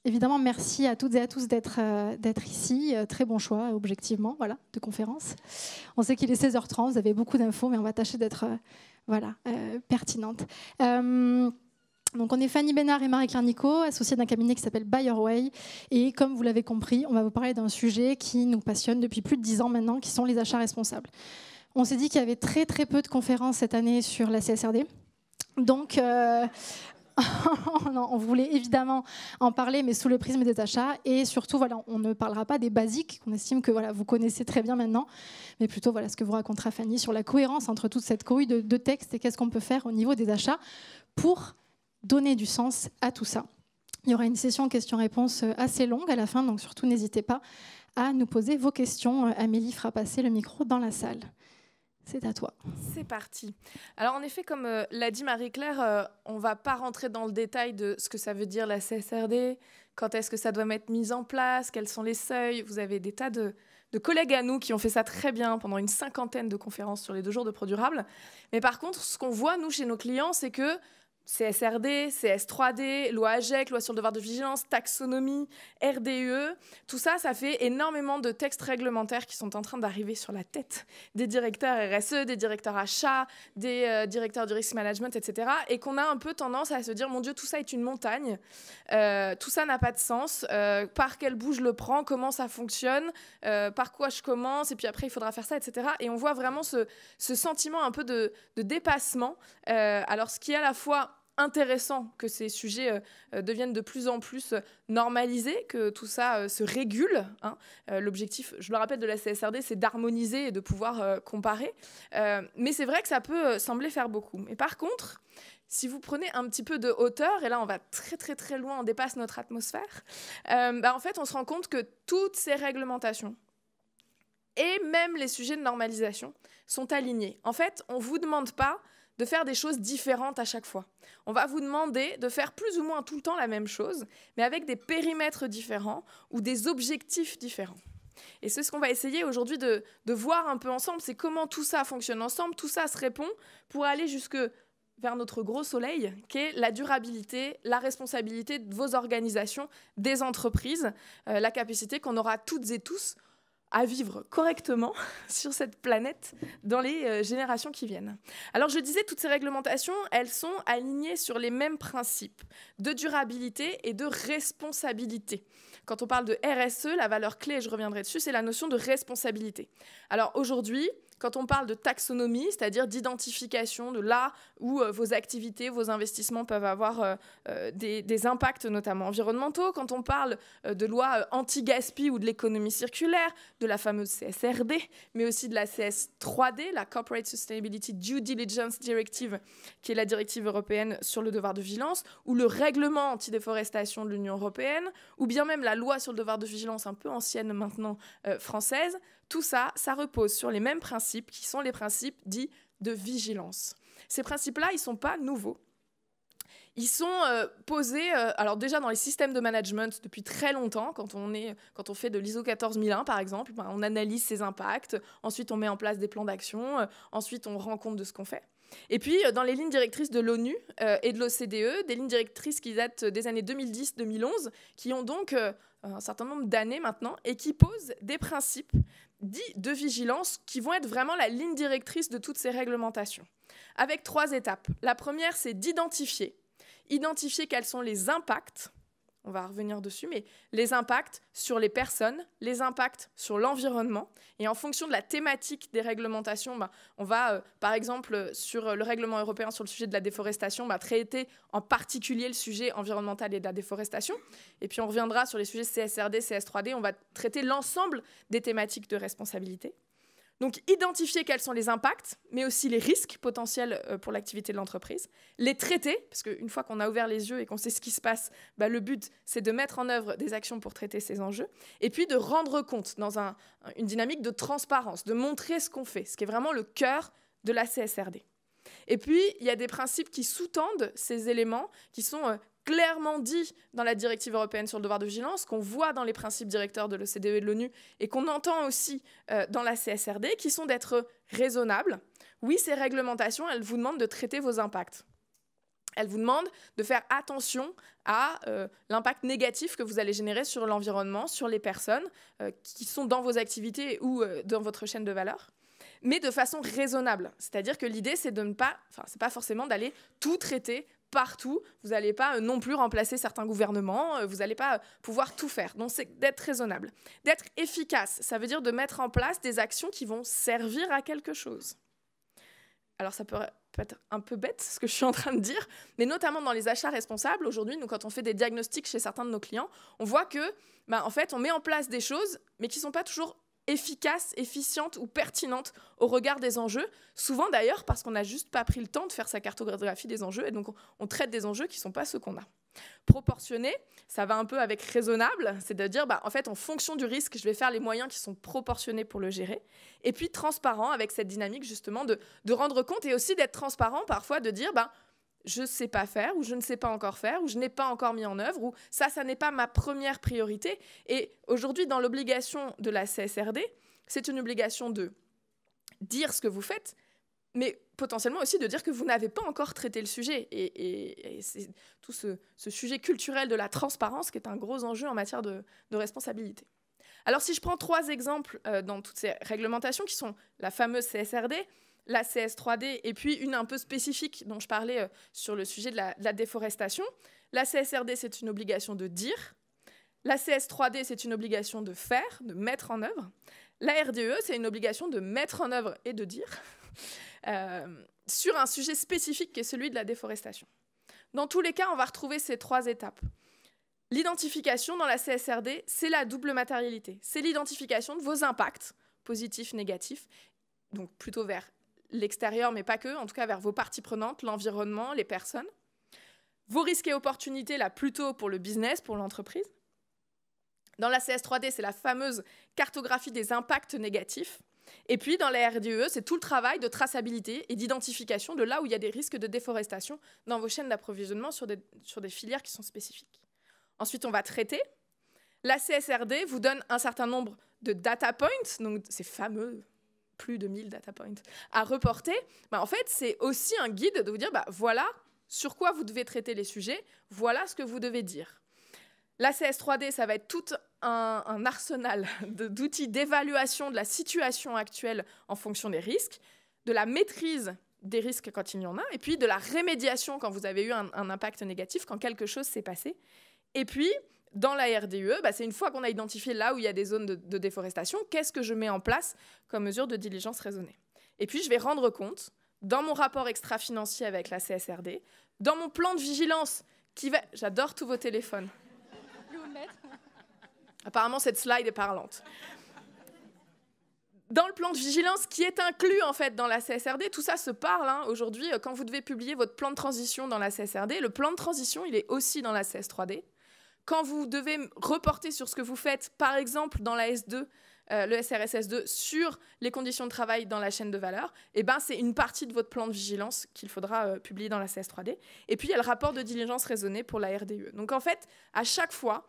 Évidemment, merci à toutes et à tous d'être ici. Très bon choix, objectivement, voilà, de conférence. On sait qu'il est 16h30, vous avez beaucoup d'infos, mais on va tâcher d'être pertinente. Donc on est Fanny Bénard et Marie-Claire Nicot, associées d'un cabinet qui s'appelle Buy Your Way. Et comme vous l'avez compris, on va vous parler d'un sujet qui nous passionne depuis plus de 10 ans maintenant, qui sont les achats responsables. On s'est dit qu'il y avait très très peu de conférences cette année sur la CSRD. Donc... on voulait évidemment en parler, mais sous le prisme des achats. Et surtout, voilà, on ne parlera pas des basiques qu'on estime que voilà, vous connaissez très bien maintenant, mais plutôt voilà, ce que vous racontera Fanny sur la cohérence entre toute cette cohue de textes et qu'est-ce qu'on peut faire au niveau des achats pour donner du sens à tout ça. Il y aura une session questions-réponses assez longue à la fin, donc surtout n'hésitez pas à nous poser vos questions. Amélie fera passer le micro dans la salle. C'est à toi. C'est parti. Alors en effet, comme l'a dit Marie-Claire, on ne va pas rentrer dans le détail de ce que ça veut dire la CSRD, quand est-ce que ça doit être mis en place, quels sont les seuils. Vous avez des tas de collègues à nous qui ont fait ça très bien pendant une 50aine de conférences sur les 2 jours de produits durables. Mais par contre, ce qu'on voit, nous, chez nos clients, c'est que CSRD, CS3D, loi AGEC, loi sur le devoir de vigilance, taxonomie, RDE, tout ça, ça fait énormément de textes réglementaires qui sont en train d'arriver sur la tête des directeurs RSE, des directeurs achats, des directeurs du risk management, etc. Et qu'on a un peu tendance à se dire, mon Dieu, tout ça est une montagne, tout ça n'a pas de sens, par quel bout je le prends, comment ça fonctionne, par quoi je commence, et puis après il faudra faire ça, etc. Et on voit vraiment ce sentiment un peu de dépassement. Alors ce qui est à la fois intéressant que ces sujets deviennent de plus en plus normalisés, que tout ça se régule. Hein. L'objectif, je le rappelle, de la CSRD, c'est d'harmoniser et de pouvoir comparer. Mais c'est vrai que ça peut sembler faire beaucoup. Mais par contre, si vous prenez un petit peu de hauteur, et là on va très très très loin, on dépasse notre atmosphère, en fait on se rend compte que toutes ces réglementations, et même les sujets de normalisation, sont alignés. En fait, on ne vous demande pas de faire des choses différentes à chaque fois. On va vous demander de faire plus ou moins tout le temps la même chose, mais avec des périmètres différents ou des objectifs différents. Et c'est ce qu'on va essayer aujourd'hui de voir un peu ensemble, c'est comment tout ça fonctionne ensemble, tout ça se répond pour aller jusque vers notre gros soleil, qui est la durabilité, la responsabilité de vos organisations, des entreprises, la capacité qu'on aura toutes et tous à vivre correctement sur cette planète dans les générations qui viennent. Alors je disais, toutes ces réglementations, elles sont alignées sur les mêmes principes de durabilité et de responsabilité. Quand on parle de RSE, la valeur clé, et je reviendrai dessus, c'est la notion de responsabilité. Alors aujourd'hui, quand on parle de taxonomie, c'est-à-dire d'identification de là où vos activités, vos investissements peuvent avoir des impacts notamment environnementaux, quand on parle de loi anti-gaspi ou de l'économie circulaire, de la fameuse CSRD, mais aussi de la CS3D, la Corporate Sustainability Due Diligence Directive, qui est la directive européenne sur le devoir de vigilance, ou le règlement anti-déforestation de l'Union européenne, ou bien même la loi sur le devoir de vigilance un peu ancienne maintenant française. Tout ça, ça repose sur les mêmes principes qui sont les principes dits de vigilance. Ces principes-là, ils ne sont pas nouveaux. Ils sont posés, alors déjà dans les systèmes de management depuis très longtemps, quand on fait de l'ISO 14001 par exemple, on analyse ses impacts, ensuite on met en place des plans d'action, ensuite on rend compte de ce qu'on fait. Et puis, dans les lignes directrices de l'ONU et de l'OCDE, des lignes directrices qui datent des années 2010-2011, qui ont donc un certain nombre d'années maintenant, et qui posent des principes dits de vigilance qui vont être vraiment la ligne directrice de toutes ces réglementations. Avec 3 étapes. La première, c'est d'identifier quels sont les impacts, on va revenir dessus, mais les impacts sur les personnes, les impacts sur l'environnement. Et en fonction de la thématique des réglementations, on va, par exemple, sur le règlement européen sur le sujet de la déforestation, traiter en particulier le sujet environnemental et de la déforestation. Et puis on reviendra sur les sujets CSRD, CS3D, on va traiter l'ensemble des thématiques de responsabilité. Donc, identifier quels sont les impacts, mais aussi les risques potentiels pour l'activité de l'entreprise. Les traiter, parce qu'une fois qu'on a ouvert les yeux et qu'on sait ce qui se passe, le but, c'est de mettre en œuvre des actions pour traiter ces enjeux. Et puis, de rendre compte dans une dynamique de transparence, de montrer ce qu'on fait, ce qui est vraiment le cœur de la CSRD. Et puis, il y a des principes qui sous-tendent ces éléments, qui sont clairement dit dans la directive européenne sur le devoir de vigilance, qu'on voit dans les principes directeurs de l'OCDE et de l'ONU et qu'on entend aussi dans la CSRD, qui sont d'être raisonnables. Oui, ces réglementations, elles vous demandent de traiter vos impacts. Elle vous demande de faire attention à l'impact négatif que vous allez générer sur l'environnement, sur les personnes qui sont dans vos activités ou dans votre chaîne de valeur, mais de façon raisonnable. C'est-à-dire que l'idée, c'est de ne pas, c'est pas forcément d'aller tout traiter partout. Vous n'allez pas non plus remplacer certains gouvernements, vous n'allez pas pouvoir tout faire. Donc, c'est d'être raisonnable. D'être efficace, ça veut dire de mettre en place des actions qui vont servir à quelque chose. Alors, ça peut être un peu bête, ce que je suis en train de dire, mais notamment dans les achats responsables, aujourd'hui, nous, quand on fait des diagnostics chez certains de nos clients, on voit que, en fait, on met en place des choses, mais qui ne sont pas toujours efficaces, efficientes ou pertinentes au regard des enjeux. Souvent, d'ailleurs, parce qu'on n'a juste pas pris le temps de faire sa cartographie des enjeux, et donc on traite des enjeux qui ne sont pas ceux qu'on a. Proportionné, ça va un peu avec raisonnable, c'est de dire, en fait, en fonction du risque, je vais faire les moyens qui sont proportionnés pour le gérer. Et puis transparent, avec cette dynamique justement de rendre compte et aussi d'être transparent parfois, de dire, je ne sais pas faire, ou je ne sais pas encore faire, ou je n'ai pas encore mis en œuvre, ou ça n'est pas ma première priorité. Et aujourd'hui, dans l'obligation de la CSRD, c'est une obligation de dire ce que vous faites, mais potentiellement aussi de dire que vous n'avez pas encore traité le sujet. Et c'est tout ce sujet culturel de la transparence qui est un gros enjeu en matière de responsabilité. Alors, si je prends 3 exemples dans toutes ces réglementations, qui sont la fameuse CSRD, la CS3D, et puis une un peu spécifique dont je parlais sur le sujet de la déforestation. La CSRD, c'est une obligation de dire. La CS3D, c'est une obligation de faire, de mettre en œuvre. La RDE, c'est une obligation de mettre en œuvre et de dire sur un sujet spécifique qui est celui de la déforestation. Dans tous les cas, on va retrouver ces 3 étapes. L'identification dans la CSRD, c'est la double matérialité. C'est l'identification de vos impacts, positifs, négatifs, donc plutôt vers l'extérieur, mais pas que, en tout cas vers vos parties prenantes, l'environnement, les personnes. Vos risques et opportunités, là, plutôt pour le business, pour l'entreprise. Dans la CS3D, c'est la fameuse cartographie des impacts négatifs. Et puis, dans la RDE, c'est tout le travail de traçabilité et d'identification de là où il y a des risques de déforestation dans vos chaînes d'approvisionnement sur des filières qui sont spécifiques. Ensuite, on va traiter. La CSRD vous donne un certain nombre de data points, donc ces fameux plus de 1000 data points à reporter. En fait, c'est aussi un guide de vous dire, voilà sur quoi vous devez traiter les sujets, voilà ce que vous devez dire. La CS3D, ça va être tout un arsenal d'outils d'évaluation de la situation actuelle en fonction des risques, de la maîtrise des risques quand il y en a, et puis de la rémédiation quand vous avez eu un impact négatif, quand quelque chose s'est passé. Et puis, dans la RDE, c'est une fois qu'on a identifié là où il y a des zones de déforestation, qu'est-ce que je mets en place comme mesure de diligence raisonnée. Et puis, je vais rendre compte, dans mon rapport extra-financier avec la CSRD, dans mon plan de vigilance, qui va... J'adore tous vos téléphones. Apparemment, cette slide est parlante. Dans le plan de vigilance qui est inclus en fait dans la CSRD, tout ça se parle. Aujourd'hui, quand vous devez publier votre plan de transition dans la CSRD, le plan de transition, il est aussi dans la CS3D. Quand vous devez reporter sur ce que vous faites, par exemple dans la S2, le SRSS2, sur les conditions de travail dans la chaîne de valeur, c'est une partie de votre plan de vigilance qu'il faudra publier dans la CS3D. Et puis, il y a le rapport de diligence raisonnée pour la RDE. Donc, en fait, à chaque fois,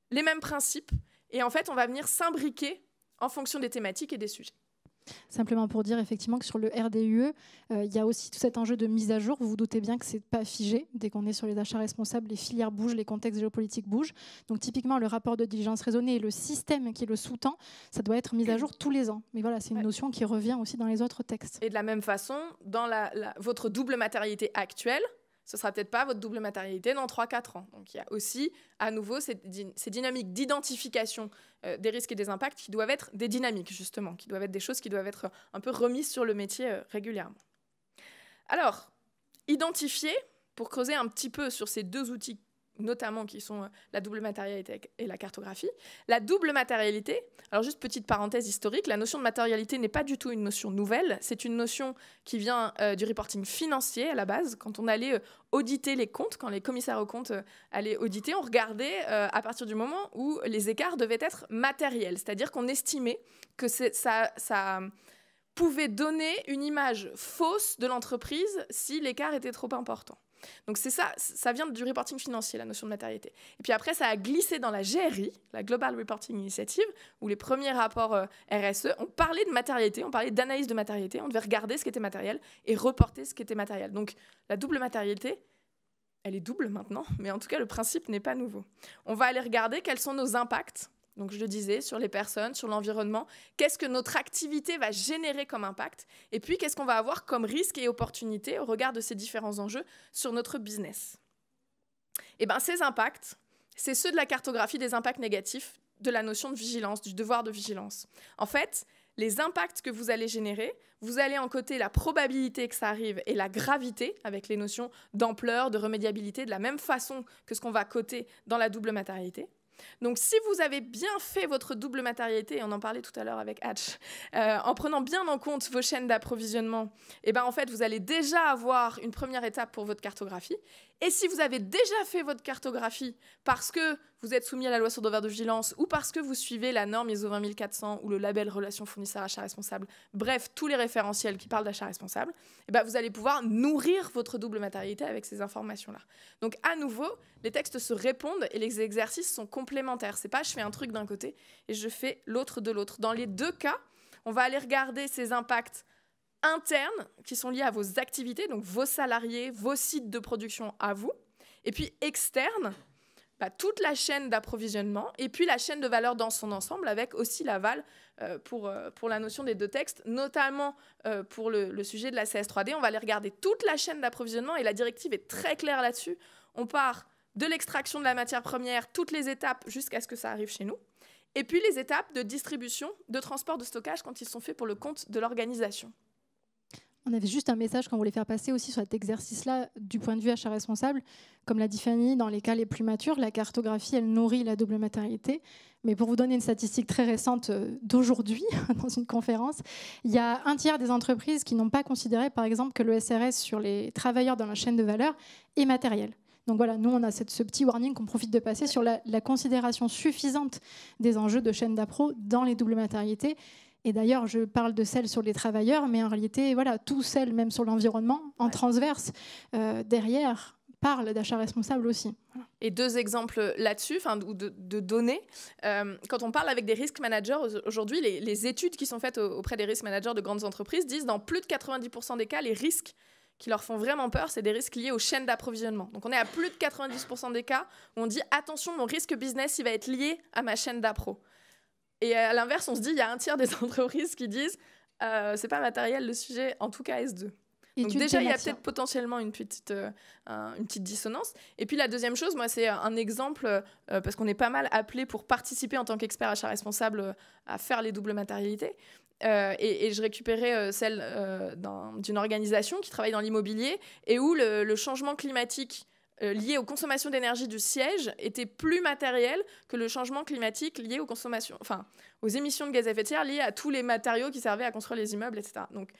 les mêmes principes. Et en fait, on va venir s'imbriquer en fonction des thématiques et des sujets. Simplement pour dire effectivement que sur le RDUE, il y a aussi tout cet enjeu de mise à jour. Vous vous doutez bien que ce n'est pas figé. Dès qu'on est sur les achats responsables, les filières bougent, les contextes géopolitiques bougent. Donc typiquement, le rapport de diligence raisonnée et le système qui le sous-tend, ça doit être mis à jour tous les ans. Mais voilà, c'est une notion qui revient aussi dans les autres textes. Et de la même façon, dans votre double matérialité actuelle, ce ne sera peut-être pas votre double matérialité dans 3-4 ans. Donc il y a aussi, à nouveau, ces dynamiques d'identification des risques et des impacts qui doivent être des dynamiques, justement, qui doivent être des choses qui doivent être un peu remises sur le métier régulièrement. Alors, identifier, pour creuser un petit peu sur ces 2 outils, notamment qui sont la double matérialité et la cartographie. La double matérialité, alors juste petite parenthèse historique, la notion de matérialité n'est pas du tout une notion nouvelle, c'est une notion qui vient du reporting financier à la base. Quand on allait auditer les comptes, quand les commissaires aux comptes allaient auditer, on regardait à partir du moment où les écarts devaient être matériels, c'est-à-dire qu'on estimait que ça pouvait donner une image fausse de l'entreprise si l'écart était trop important. Donc c'est ça vient du reporting financier, la notion de matérialité. Et puis après, ça a glissé dans la GRI, la Global Reporting Initiative, où les premiers rapports RSE, on parlait de matérialité, on parlait d'analyse de matérialité, on devait regarder ce qui était matériel et reporter ce qui était matériel. Donc la double matérialité, elle est double maintenant, mais en tout cas, le principe n'est pas nouveau. On va aller regarder quels sont nos impacts. Donc, je le disais, sur les personnes, sur l'environnement. Qu'est-ce que notre activité va générer comme impact? Et puis, qu'est-ce qu'on va avoir comme risque et opportunité au regard de ces différents enjeux sur notre business? Et bien, ces impacts, c'est ceux de la cartographie des impacts négatifs, de la notion de vigilance, du devoir de vigilance. En fait, les impacts que vous allez générer, vous allez encoder la probabilité que ça arrive et la gravité, avec les notions d'ampleur, de remédiabilité, de la même façon que ce qu'on va coter dans la double matérialité. Donc, si vous avez bien fait votre double matérialité, et on en parlait tout à l'heure avec Hatch, en prenant bien en compte vos chaînes d'approvisionnement, et ben en fait, vous allez déjà avoir une première étape pour votre cartographie. Et si vous avez déjà fait votre cartographie parce que vous êtes soumis à la loi sur devoir de vigilance ou parce que vous suivez la norme ISO 20400 ou le label relation fournisseur-achat responsable, bref, tous les référentiels qui parlent d'achat responsable, et ben vous allez pouvoir nourrir votre double matérialité avec ces informations-là. Donc, à nouveau, les textes se répondent et les exercices sont complémentaires. C'est pas je fais un truc d'un côté et je fais l'autre de l'autre. Dans les deux cas, on va aller regarder ces impacts internes qui sont liés à vos activités, donc vos salariés, vos sites de production à vous, et puis externes, toute la chaîne d'approvisionnement, et puis la chaîne de valeur dans son ensemble, avec aussi l'aval pour la notion des deux textes, notamment pour le sujet de la CS3D. On va aller regarder toute la chaîne d'approvisionnement, et la directive est très claire là-dessus. On part de l'extraction de la matière première, toutes les étapes jusqu'à ce que ça arrive chez nous, et puis les étapes de distribution, de transport, de stockage quand ils sont faits pour le compte de l'organisation. On avait juste un message qu'on voulait faire passer aussi sur cet exercice-là du point de vue achat responsable. Comme l'a dit Fanny, dans les cas les plus matures, la cartographie, elle nourrit la double matérialité. Mais pour vous donner une statistique très récente d'aujourd'hui, dans une conférence, il y a un tiers des entreprises qui n'ont pas considéré, par exemple, que le SRS sur les travailleurs dans la chaîne de valeur est matériel. Donc voilà, nous, on a ce petit warning qu'on profite de passer sur la considération suffisante des enjeux de chaîne d'appro dans les doubles matérialités. Et d'ailleurs, je parle de celles sur les travailleurs, mais en réalité, voilà, tout celles même sur l'environnement, en transverse, derrière, parlent d'achat responsable aussi. Voilà. Et deux exemples là-dessus, ou de données. Quand on parle avec des risk managers, aujourd'hui, les études qui sont faites auprès des risk managers de grandes entreprises disent dans plus de 90% des cas, les risques qui leur font vraiment peur, c'est des risques liés aux chaînes d'approvisionnement. Donc on est à plus de 90% des cas où on dit « Attention, mon risque business, il va être lié à ma chaîne d'appro ». Et à l'inverse, on se dit, il y a un tiers des entreprises qui disent c'est pas matériel le sujet, en tout cas S2. Donc déjà, il y a peut-être potentiellement une petite dissonance. Et puis la deuxième chose, moi, c'est un exemple, parce qu'on est pas mal appelé pour participer en tant qu'expert achat responsable à faire les doubles matérialités. Et je récupérais celle d'une organisation qui travaille dans l'immobilier et où le changement climatique lié aux consommations d'énergie du siège était plus matériel que le changement climatique lié aux émissions de gaz à effet de serre liées à tous les matériaux qui servaient à construire les immeubles, etc. Donc,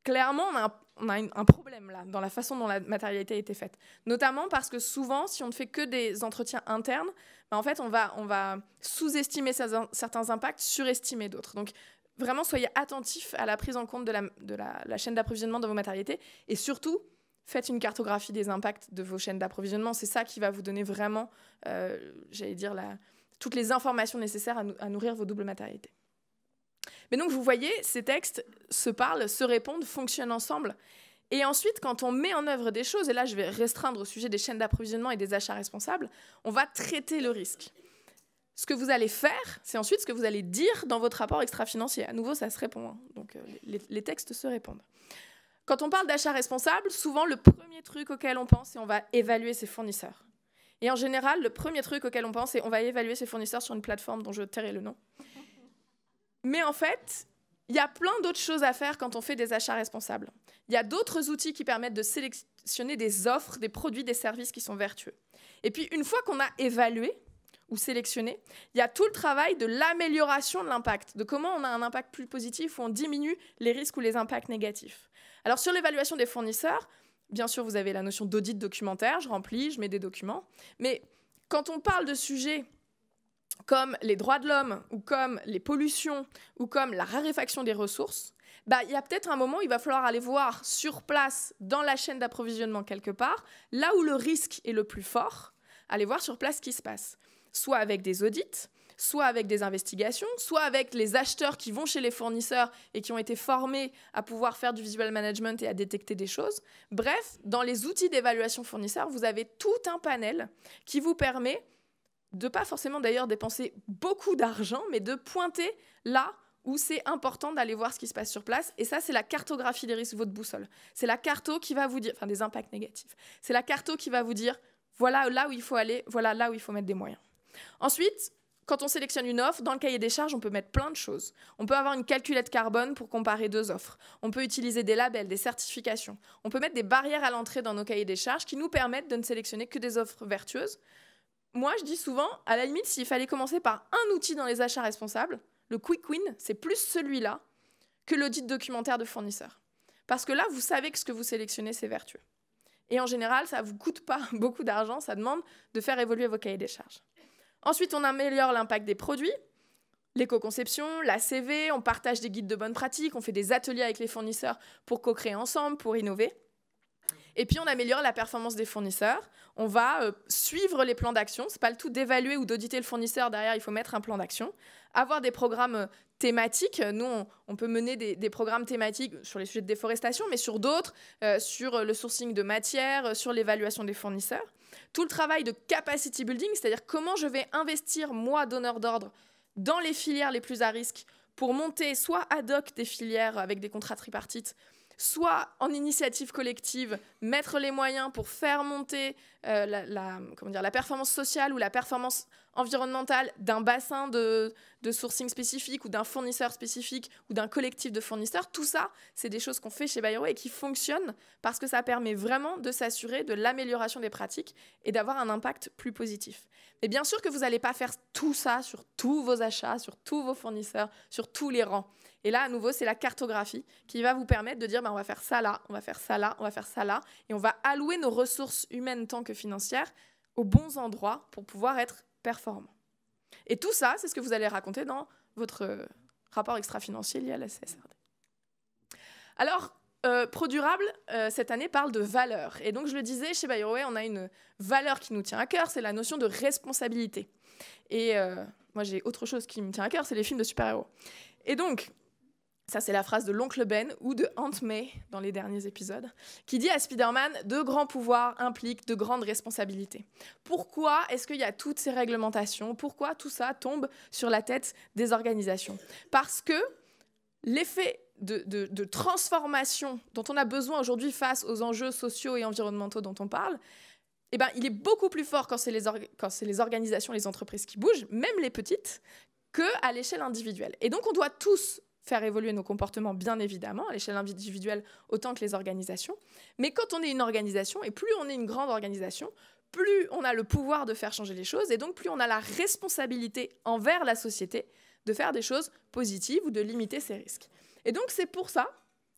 clairement, on a un problème là, dans la façon dont la matérialité a été faite. Notamment parce que souvent, si on ne fait que des entretiens internes, en fait, on va sous-estimer certains impacts, surestimer d'autres. Donc, vraiment, soyez attentifs à la prise en compte de la chaîne d'approvisionnement de vos matérialités et surtout, faites une cartographie des impacts de vos chaînes d'approvisionnement. C'est ça qui va vous donner vraiment, toutes les informations nécessaires à nourrir vos doubles matérialités. Mais donc, vous voyez, ces textes se parlent, se répondent, fonctionnent ensemble. Et ensuite, quand on met en œuvre des choses, et là, je vais restreindre au sujet des chaînes d'approvisionnement et des achats responsables, on va traiter le risque. Ce que vous allez faire, c'est ensuite ce que vous allez dire dans votre rapport extra-financier. À nouveau, ça se répond. Donc, les textes se répondent. Quand on parle d'achat responsable, souvent, le premier truc auquel on pense, c'est on va évaluer ses fournisseurs. Et en général, le premier truc auquel on pense, c'est on va évaluer ses fournisseurs sur une plateforme dont je tairai le nom. Mais en fait, il y a plein d'autres choses à faire quand on fait des achats responsables. Il y a d'autres outils qui permettent de sélectionner des offres, des produits, des services qui sont vertueux. Et puis, une fois qu'on a évalué ou sélectionné, il y a tout le travail de l'amélioration de l'impact, de comment on a un impact plus positif ou on diminue les risques ou les impacts négatifs. Alors, sur l'évaluation des fournisseurs, bien sûr, vous avez la notion d'audit documentaire, je remplis, je mets des documents. Mais quand on parle de sujets comme les droits de l'homme, ou comme les pollutions, ou comme la raréfaction des ressources, il y a peut-être un moment où il va falloir aller voir sur place, dans la chaîne d'approvisionnement quelque part, là où le risque est le plus fort, aller voir sur place ce qui se passe. Soit avec des audits, soit avec des investigations, soit avec les acheteurs qui vont chez les fournisseurs et qui ont été formés à pouvoir faire du visual management et à détecter des choses. Bref, dans les outils d'évaluation fournisseurs, vous avez tout un panel qui vous permet de pas forcément d'ailleurs dépenser beaucoup d'argent, mais de pointer là où c'est important d'aller voir ce qui se passe sur place. Et ça, c'est la cartographie des risques, votre boussole. C'est la carto qui va vous dire, enfin des impacts négatifs, c'est la carto qui va vous dire, voilà là où il faut aller, voilà là où il faut mettre des moyens. Ensuite, quand on sélectionne une offre, dans le cahier des charges, on peut mettre plein de choses. On peut avoir une calculette carbone pour comparer 2 offres. On peut utiliser des labels, des certifications. On peut mettre des barrières à l'entrée dans nos cahiers des charges qui nous permettent de ne sélectionner que des offres vertueuses. Moi, je dis souvent, à la limite, s'il fallait commencer par un outil dans les achats responsables, le quick win, c'est plus celui-là que l'audit documentaire de fournisseurs. Parce que là, vous savez que ce que vous sélectionnez, c'est vertueux. Et en général, ça ne vous coûte pas beaucoup d'argent, ça demande de faire évoluer vos cahiers des charges. Ensuite, on améliore l'impact des produits, l'éco-conception, la CV, on partage des guides de bonnes pratiques, on fait des ateliers avec les fournisseurs pour co-créer ensemble, pour innover. Et puis, on améliore la performance des fournisseurs. On va suivre les plans d'action. Ce n'est pas le tout d'évaluer ou d'auditer le fournisseur. Derrière, il faut mettre un plan d'action. Avoir des programmes thématiques. Nous, on peut mener des programmes thématiques sur les sujets de déforestation, mais sur d'autres, sur le sourcing de matières, sur l'évaluation des fournisseurs. Tout le travail de capacity building, c'est-à-dire comment je vais investir, moi, donneur d'ordre, dans les filières les plus à risque pour monter soit ad hoc des filières avec des contrats tripartites, soit en initiative collective, mettre les moyens pour faire monter la performance sociale ou la performance environnementale d'un bassin de sourcing spécifique ou d'un fournisseur spécifique ou d'un collectif de fournisseurs. Tout ça, c'est des choses qu'on fait chez Bayer et qui fonctionnent parce que ça permet vraiment de s'assurer de l'amélioration des pratiques et d'avoir un impact plus positif. Mais bien sûr que vous n'allez pas faire tout ça sur tous vos achats, sur tous vos fournisseurs, sur tous les rangs. Et là, à nouveau, c'est la cartographie qui va vous permettre de dire on va faire ça là, on va faire ça là, on va faire ça là. Et on va allouer nos ressources humaines tant que financières aux bons endroits pour pouvoir être performants. Et tout ça, c'est ce que vous allez raconter dans votre rapport extra-financier lié à la CSRD. Alors, ProDurable, cette année, parle de valeur. Et donc, je le disais, chez Bayer, on a une valeur qui nous tient à cœur, c'est la notion de responsabilité. Et moi, j'ai autre chose qui me tient à cœur, c'est les films de super-héros. Et donc, ça, c'est la phrase de l'oncle Ben ou de Aunt May dans les derniers épisodes, qui dit à Spider-Man « De grands pouvoirs impliquent de grandes responsabilités ». Pourquoi est-ce qu'il y a toutes ces réglementations? Pourquoi tout ça tombe sur la tête des organisations? Parce que l'effet de transformation dont on a besoin aujourd'hui face aux enjeux sociaux et environnementaux dont on parle, eh ben, il est beaucoup plus fort quand c'est les organisations, les entreprises qui bougent, même les petites, qu'à l'échelle individuelle. Et donc, on doit tous faire évoluer nos comportements, bien évidemment, à l'échelle individuelle autant que les organisations. Mais quand on est une organisation, et plus on est une grande organisation, plus on a le pouvoir de faire changer les choses, et donc plus on a la responsabilité envers la société de faire des choses positives ou de limiter ses risques. Et donc c'est pour ça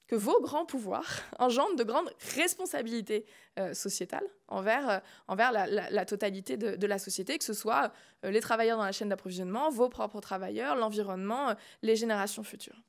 que vos grands pouvoirs engendrent de grandes responsabilités sociétales envers la totalité de la société, que ce soit les travailleurs dans la chaîne d'approvisionnement, vos propres travailleurs, l'environnement, les générations futures.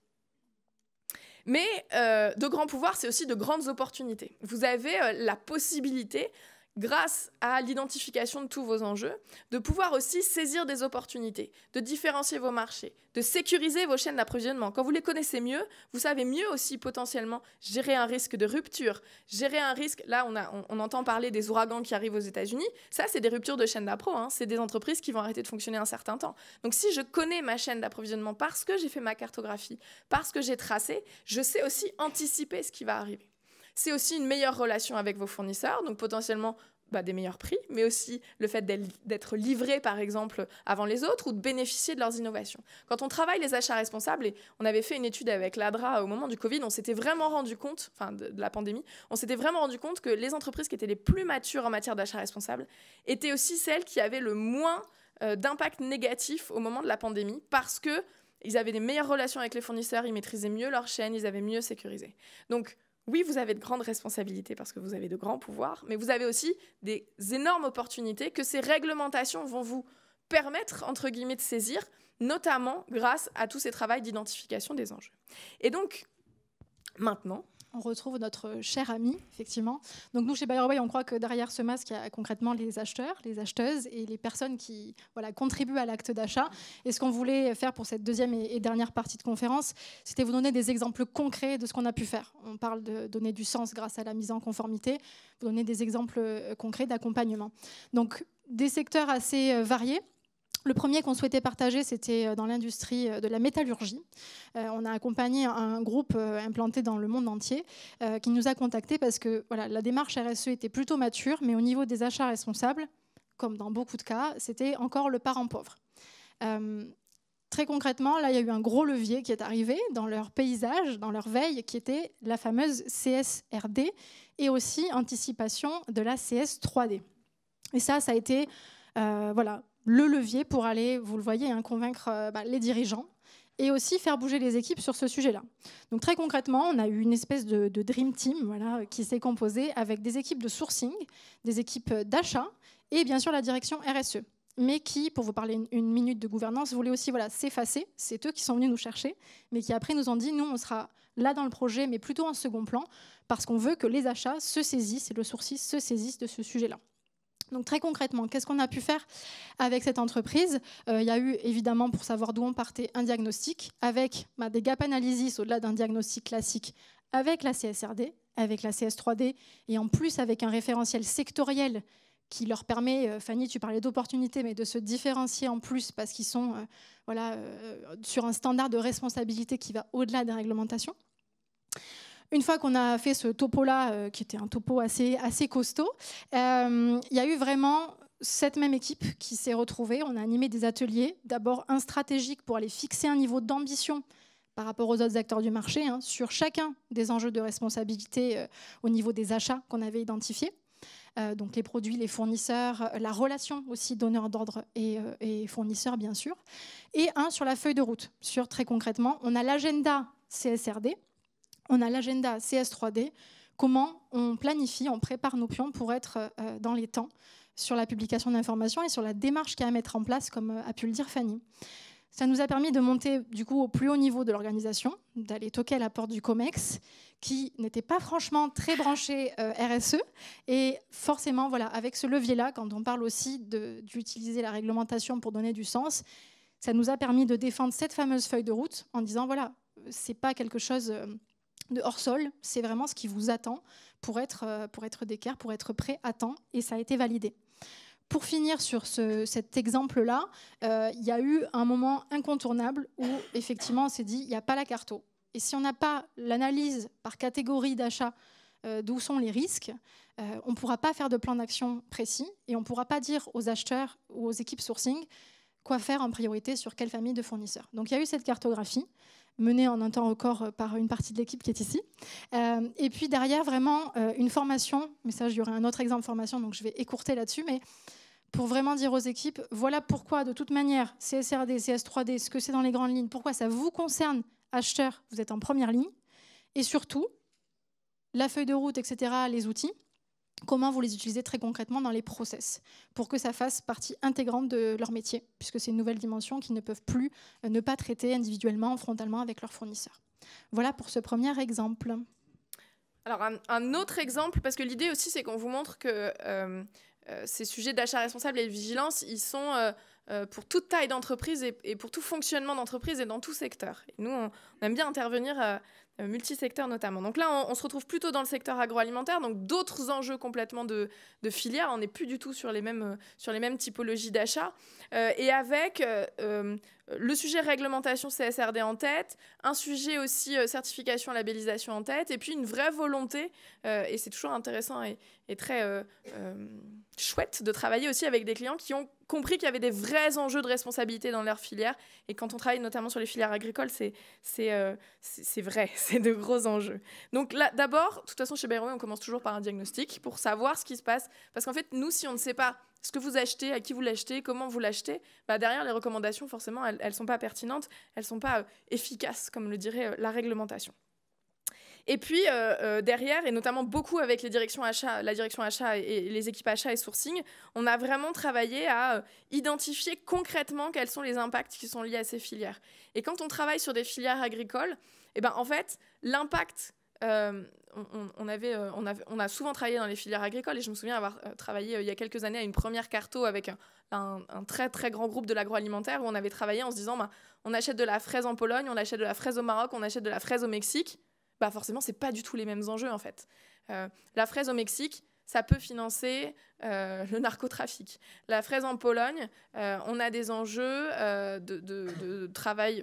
Mais de grands pouvoirs, c'est aussi de grandes opportunités. Vous avez la possibilité, grâce à l'identification de tous vos enjeux, de pouvoir aussi saisir des opportunités, de différencier vos marchés, de sécuriser vos chaînes d'approvisionnement. Quand vous les connaissez mieux, vous savez mieux aussi potentiellement gérer un risque de rupture, gérer un risque. Là, on entend parler des ouragans qui arrivent aux États-Unis. Ça, c'est des ruptures de chaîne d'appro. C'est des entreprises qui vont arrêter de fonctionner un certain temps. Donc, si je connais ma chaîne d'approvisionnement parce que j'ai fait ma cartographie, parce que j'ai tracé, je sais aussi anticiper ce qui va arriver. C'est aussi une meilleure relation avec vos fournisseurs, donc potentiellement des meilleurs prix, mais aussi le fait d'être livré, par exemple, avant les autres ou de bénéficier de leurs innovations. Quand on travaille les achats responsables, et on avait fait une étude avec l'ADRA au moment du Covid, on s'était vraiment rendu compte, de la pandémie, on s'était vraiment rendu compte que les entreprises qui étaient les plus matures en matière d'achat responsable étaient aussi celles qui avaient le moins d'impact négatif au moment de la pandémie parce qu'ils avaient des meilleures relations avec les fournisseurs, ils maîtrisaient mieux leur chaîne, ils avaient mieux sécurisé. Donc, oui, vous avez de grandes responsabilités parce que vous avez de grands pouvoirs, mais vous avez aussi des énormes opportunités que ces réglementations vont vous permettre, entre guillemets, de saisir, notamment grâce à tous ces travaux d'identification des enjeux. Et donc, maintenant, on retrouve notre cher ami, effectivement. Donc nous, chez BuyerWay, on croit que derrière ce masque, il y a concrètement les acheteurs, les acheteuses et les personnes qui contribuent à l'acte d'achat. Et ce qu'on voulait faire pour cette deuxième et dernière partie de conférence, c'était vous donner des exemples concrets de ce qu'on a pu faire. On parle de donner du sens grâce à la mise en conformité, vous donner des exemples concrets d'accompagnement. Donc des secteurs assez variés. Le premier qu'on souhaitait partager, c'était dans l'industrie de la métallurgie. On a accompagné un groupe implanté dans le monde entier qui nous a contactés parce que la démarche RSE était plutôt mature, mais au niveau des achats responsables, comme dans beaucoup de cas, c'était encore le parent pauvre. Très concrètement, là, il y a eu un gros levier qui est arrivé dans leur paysage, dans leur veille, qui était la fameuse CSRD et aussi anticipation de la CS3D. Et ça a été le levier pour aller, vous le voyez, convaincre les dirigeants et aussi faire bouger les équipes sur ce sujet-là. Donc très concrètement, on a eu une espèce de Dream Team qui s'est composée avec des équipes de sourcing, des équipes d'achat et bien sûr la direction RSE, mais qui, pour vous parler une minute de gouvernance, voulait aussi s'effacer. C'est eux qui sont venus nous chercher, mais qui après nous ont dit, nous, on sera là dans le projet, mais plutôt en second plan, parce qu'on veut que les achats se saisissent et le sourcing se saisisse de ce sujet-là. Donc très concrètement, qu'est-ce qu'on a pu faire avec cette entreprise ? Il y a eu évidemment, pour savoir d'où on partait, un diagnostic avec des gap analysis au-delà d'un diagnostic classique avec la CSRD, avec la CS3D et en plus avec un référentiel sectoriel qui leur permet, Fanny, tu parlais d'opportunités, mais de se différencier en plus parce qu'ils sont sur un standard de responsabilité qui va au-delà des réglementations. Une fois qu'on a fait ce topo-là, qui était un topo assez costaud, il y a eu vraiment cette même équipe qui s'est retrouvée. On a animé des ateliers, d'abord un stratégique pour aller fixer un niveau d'ambition par rapport aux autres acteurs du marché, sur chacun des enjeux de responsabilité au niveau des achats qu'on avait identifiés. Donc les produits, les fournisseurs, la relation aussi donneur d'ordre et fournisseur, bien sûr. Et un sur la feuille de route, sur très concrètement, on a l'agenda CSRD, on a l'agenda CS3D, comment on planifie, on prépare nos pions pour être dans les temps sur la publication d'informations et sur la démarche qu'il y a à mettre en place, comme a pu le dire Fanny. Ça nous a permis de monter du coup au plus haut niveau de l'organisation, d'aller toquer à la porte du COMEX, qui n'était pas franchement très branché RSE. Et forcément, avec ce levier-là, quand on parle aussi d'utiliser la réglementation pour donner du sens, ça nous a permis de défendre cette fameuse feuille de route en disant, c'est pas quelque chose de hors sol, c'est vraiment ce qui vous attend pour être d'équerre, pour être prêt à temps, et ça a été validé. Pour finir sur cet exemple-là, il y a eu un moment incontournable où effectivement on s'est dit, il n'y a pas la carto. Et si on n'a pas l'analyse par catégorie d'achat d'où sont les risques, on ne pourra pas faire de plan d'action précis et on ne pourra pas dire aux acheteurs ou aux équipes sourcing quoi faire en priorité sur quelle famille de fournisseurs. Donc il y a eu cette cartographie menée en un temps record par une partie de l'équipe qui est ici. Et puis derrière, vraiment, une formation. Mais ça, il y aura un autre exemple de formation, donc je vais écourter là-dessus. Mais pour vraiment dire aux équipes, voilà pourquoi, de toute manière, CSRD, CS3D, ce que c'est dans les grandes lignes, pourquoi ça vous concerne, acheteurs, vous êtes en première ligne. Et surtout, la feuille de route, etc., les outils, comment vous les utilisez très concrètement dans les process pour que ça fasse partie intégrante de leur métier, puisque c'est une nouvelle dimension qu'ils ne peuvent plus ne pas traiter individuellement, frontalement avec leurs fournisseurs. Voilà pour ce premier exemple. Alors un autre exemple, parce que l'idée aussi c'est qu'on vous montre que ces sujets d'achat responsable et de vigilance, ils sont pour toute taille d'entreprise et pour tout fonctionnement d'entreprise et dans tout secteur. Et nous, on aime bien intervenir multisecteur notamment. Donc là, on se retrouve plutôt dans le secteur agroalimentaire, donc d'autres enjeux complètement de filière. On n'est plus du tout sur les mêmes typologies d'achat. Et avec le sujet réglementation CSRD en tête, un sujet aussi certification, labellisation en tête, et puis une vraie volonté, et c'est toujours intéressant et très chouette de travailler aussi avec des clients qui ont compris qu'il y avait des vrais enjeux de responsabilité dans leur filière. Et quand on travaille notamment sur les filières agricoles, c'est vrai, c'est de gros enjeux. Donc là, d'abord, de toute façon, chez BuyerWay, on commence toujours par un diagnostic pour savoir ce qui se passe. Parce qu'en fait, nous, si on ne sait pas ce que vous achetez, à qui vous l'achetez, comment vous l'achetez, derrière, les recommandations, forcément, elles ne sont pas pertinentes, elles ne sont pas efficaces, comme le dirait la réglementation. Et puis, derrière, et notamment beaucoup avec la direction achat et les équipes achat et sourcing, on a vraiment travaillé à identifier concrètement quels sont les impacts qui sont liés à ces filières. Et quand on travaille sur des filières agricoles, en fait, l'impact on a souvent travaillé dans les filières agricoles et je me souviens avoir travaillé il y a quelques années à une première carto avec un très très grand groupe de l'agroalimentaire où on avait travaillé en se disant on achète de la fraise en Pologne, on achète de la fraise au Maroc, on achète de la fraise au Mexique. Forcément, c'est pas du tout les mêmes enjeux en fait. La fraise au Mexique, ça peut financer le narcotrafic. La fraise en Pologne, on a des enjeux de travail,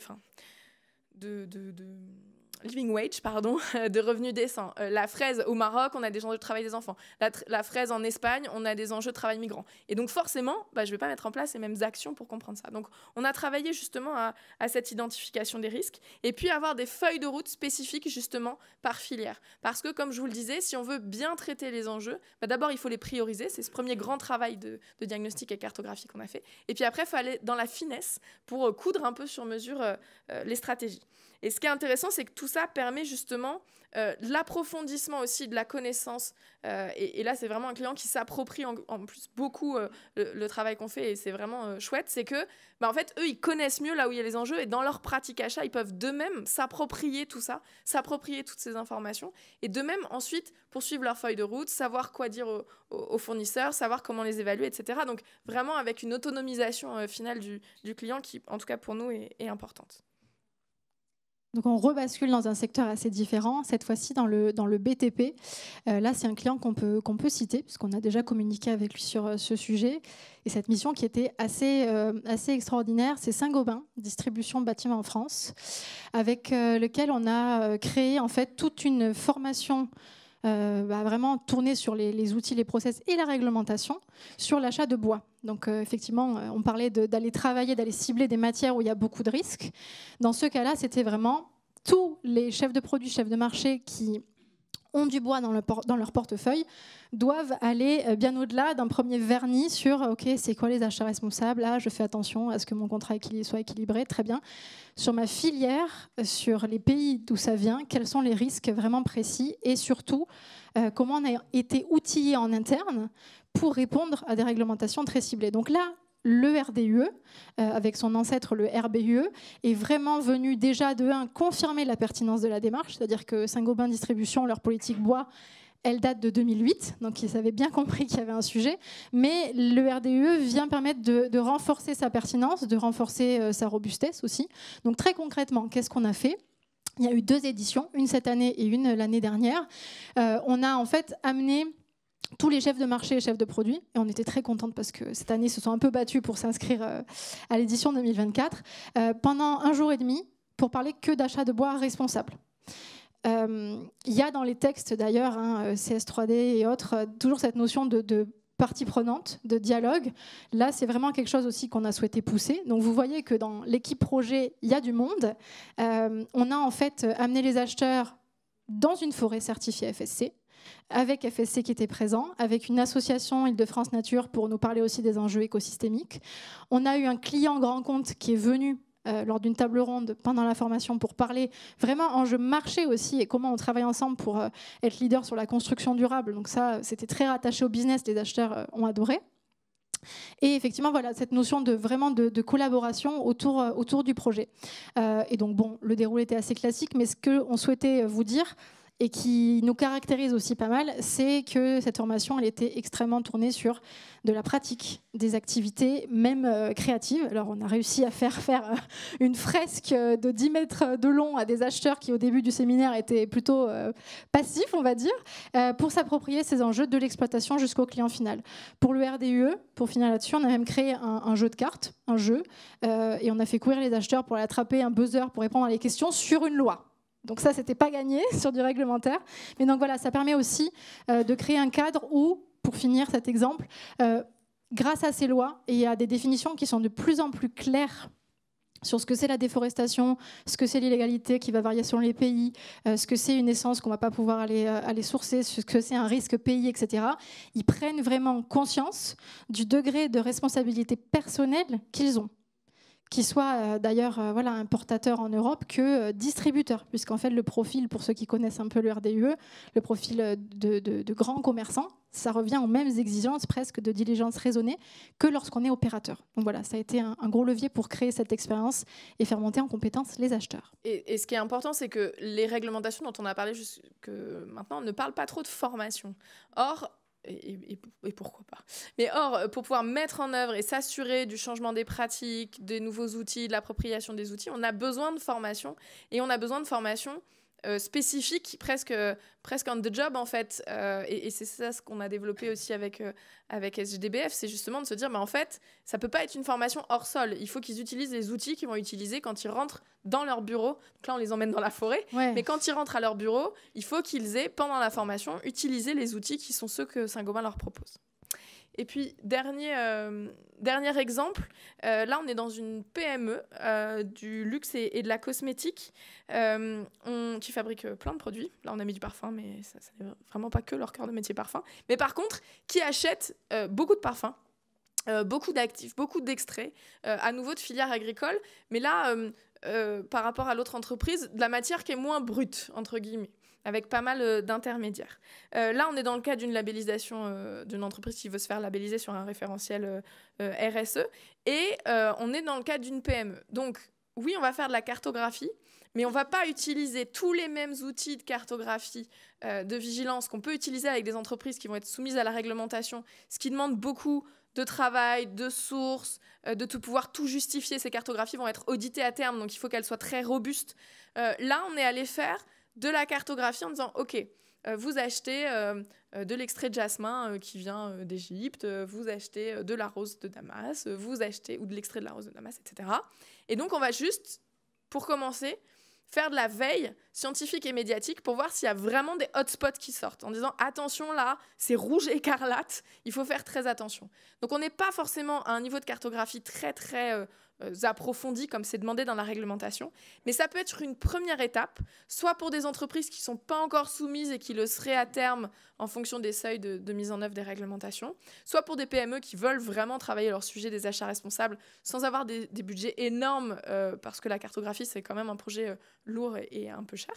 de living wage, pardon, de revenus décents. La fraise au Maroc, on a des enjeux de travail des enfants. La fraise en Espagne, on a des enjeux de travail migrant. Et donc forcément, je ne vais pas mettre en place les mêmes actions pour comprendre ça. Donc on a travaillé justement à cette identification des risques et puis avoir des feuilles de route spécifiques justement par filière. Parce que comme je vous le disais, si on veut bien traiter les enjeux, d'abord il faut les prioriser. C'est ce premier grand travail de diagnostic et cartographie qu'on a fait. Et puis après, il faut aller dans la finesse pour coudre un peu sur mesure les stratégies. Et ce qui est intéressant, c'est que tout ça permet justement l'approfondissement aussi de la connaissance. Et là, c'est vraiment un client qui s'approprie en plus beaucoup le travail qu'on fait. Et c'est vraiment chouette. C'est que, en fait, eux, ils connaissent mieux là où il y a les enjeux. Et dans leur pratique achat, ils peuvent d'eux-mêmes s'approprier tout ça, s'approprier toutes ces informations. Et d'eux-mêmes, ensuite, poursuivre leur feuille de route, savoir quoi dire aux fournisseurs, savoir comment les évaluer, etc. Donc, vraiment avec une autonomisation finale du client qui, en tout cas pour nous, est importante. Donc on rebascule dans un secteur assez différent, cette fois-ci dans le BTP. Là, c'est un client qu'on peut citer, puisqu'on a déjà communiqué avec lui sur ce sujet. Et cette mission qui était assez extraordinaire, c'est Saint-Gobain, distribution bâtiment en France, avec lequel on a créé en fait toute une formation vraiment tournée sur les outils, les process et la réglementation sur l'achat de bois. Donc effectivement, on parlait d'aller travailler, d'aller cibler des matières où il y a beaucoup de risques. Dans ce cas-là, c'était vraiment tous les chefs de produits, chefs de marché qui ont du bois dans leur portefeuille doivent aller bien au-delà d'un premier vernis sur OK, c'est quoi les achats responsables, là je fais attention à ce que mon contrat soit équilibré, très bien. Sur ma filière, sur les pays d'où ça vient, quels sont les risques vraiment précis et surtout comment on a été outillé en interne pour répondre à des réglementations très ciblées. Donc là, le RDUE, avec son ancêtre le RBUE, est vraiment venu déjà confirmer la pertinence de la démarche, c'est-à-dire que Saint-Gobain Distribution, leur politique bois, elle date de 2008, donc ils avaient bien compris qu'il y avait un sujet, mais le RDUE vient permettre de renforcer sa pertinence, de renforcer sa robustesse aussi. Donc très concrètement, qu'est-ce qu'on a fait ? Il y a eu 2 éditions, une cette année et une l'année dernière. On a en fait amené tous les chefs de marché et chefs de produits, et on était très contentes parce que cette année, ils se sont un peu battus pour s'inscrire à l'édition 2024, pendant 1 jour et demi, pour parler que d'achat de bois responsable. Il y a dans les textes d'ailleurs, CS3D et autres, toujours cette notion de partie prenante, de dialogue. Là, c'est vraiment quelque chose aussi qu'on a souhaité pousser. Donc vous voyez que dans l'équipe projet, il y a du monde. On a en fait amené les acheteurs dans une forêt certifiée FSC, avec FSC qui était présent, avec une association Île-de-France Nature pour nous parler aussi des enjeux écosystémiques. On a eu un client grand compte qui est venu lors d'une table ronde pendant la formation pour parler vraiment enjeux marché aussi et comment on travaille ensemble pour être leader sur la construction durable. Donc ça, c'était très rattaché au business, les acheteurs ont adoré. Et effectivement, voilà, cette notion de collaboration autour du projet. Et donc, bon, le déroulé était assez classique, mais ce qu'on souhaitait vous dire, et qui nous caractérise aussi pas mal, c'est que cette formation, elle était extrêmement tournée sur de la pratique, des activités, même créatives. Alors, on a réussi à faire une fresque de 10 mètres de long à des acheteurs qui, au début du séminaire, étaient plutôt passifs, on va dire, pour s'approprier ces enjeux de l'exploitation jusqu'au client final. Pour le RDUE, pour finir là-dessus, on a même créé un jeu de cartes, et on a fait courir les acheteurs pour aller attraper un buzzer pour répondre à les questions sur une loi. Donc ça, c'était pas gagné sur du réglementaire. Mais donc voilà, ça permet aussi de créer un cadre où, pour finir cet exemple, grâce à ces lois et à des définitions qui sont de plus en plus claires sur ce que c'est la déforestation, ce que c'est l'illégalité qui va varier selon les pays, ce que c'est une essence qu'on ne va pas pouvoir aller sourcer, ce que c'est un risque pays, etc. Ils prennent vraiment conscience du degré de responsabilité personnelle qu'ils ont. qui soit d'ailleurs importateur en Europe que distributeur, puisqu'en fait le profil, pour ceux qui connaissent un peu le RDUE, le profil de grands commerçants, ça revient aux mêmes exigences presque de diligence raisonnée que lorsqu'on est opérateur. Donc voilà, ça a été un gros levier pour créer cette expérience et faire monter en compétence les acheteurs. Et ce qui est important, c'est que les réglementations dont on a parlé jusque maintenant ne parlent pas trop de formation. Or, et pourquoi pas. Mais or, pour pouvoir mettre en œuvre et s'assurer du changement des pratiques, des nouveaux outils, de l'appropriation des outils, on a besoin de formation. Et on a besoin de formation spécifique, presque on the job en fait. Et c'est ça ce qu'on a développé aussi avec SGDBF, c'est justement de se dire, en fait, ça peut pas être une formation hors sol. Il faut qu'ils utilisent les outils qu'ils vont utiliser quand ils rentrent dans leur bureau. Donc là, on les emmène dans la forêt. Ouais. Mais quand ils rentrent à leur bureau, il faut qu'ils aient, pendant la formation, utilisé les outils qui sont ceux que Saint-Gobain leur propose. Et puis, dernier exemple, là, on est dans une PME du luxe et de la cosmétique qui fabrique plein de produits. Là, on a mis du parfum, mais ça n'est vraiment pas que leur cœur de métier parfum. Mais par contre, qui achète beaucoup de parfums, beaucoup d'actifs, beaucoup d'extraits, à nouveau de filières agricoles. Mais là, par rapport à l'autre entreprise, de la matière qui est moins brute, entre guillemets, avec pas mal d'intermédiaires. Là, on est dans le cas d'une labellisation d'une entreprise qui veut se faire labelliser sur un référentiel RSE. Et on est dans le cas d'une PME. Donc, oui, on va faire de la cartographie, mais on ne va pas utiliser tous les mêmes outils de cartographie, de vigilance qu'on peut utiliser avec des entreprises qui vont être soumises à la réglementation, ce qui demande beaucoup de travail, de sources, de tout pouvoir tout justifier. Ces cartographies vont être auditées à terme, donc il faut qu'elles soient très robustes. Là, on est allé faire de la cartographie en disant, OK, vous achetez de l'extrait de jasmin qui vient d'Égypte, vous achetez de la rose de Damas, vous achetez, ou de l'extrait de la rose de Damas, etc. Et donc, on va juste, pour commencer, faire de la veille scientifique et médiatique pour voir s'il y a vraiment des hotspots qui sortent, en disant, attention, là, c'est rouge écarlate, il faut faire très attention. Donc, on n'est pas forcément à un niveau de cartographie très, très approfondi comme c'est demandé dans la réglementation, mais ça peut être une première étape, soit pour des entreprises qui ne sont pas encore soumises et qui le seraient à terme en fonction des seuils de mise en œuvre des réglementations, soit pour des PME qui veulent vraiment travailler leur sujet des achats responsables sans avoir des budgets énormes, parce que la cartographie, c'est quand même un projet lourd et un peu cher,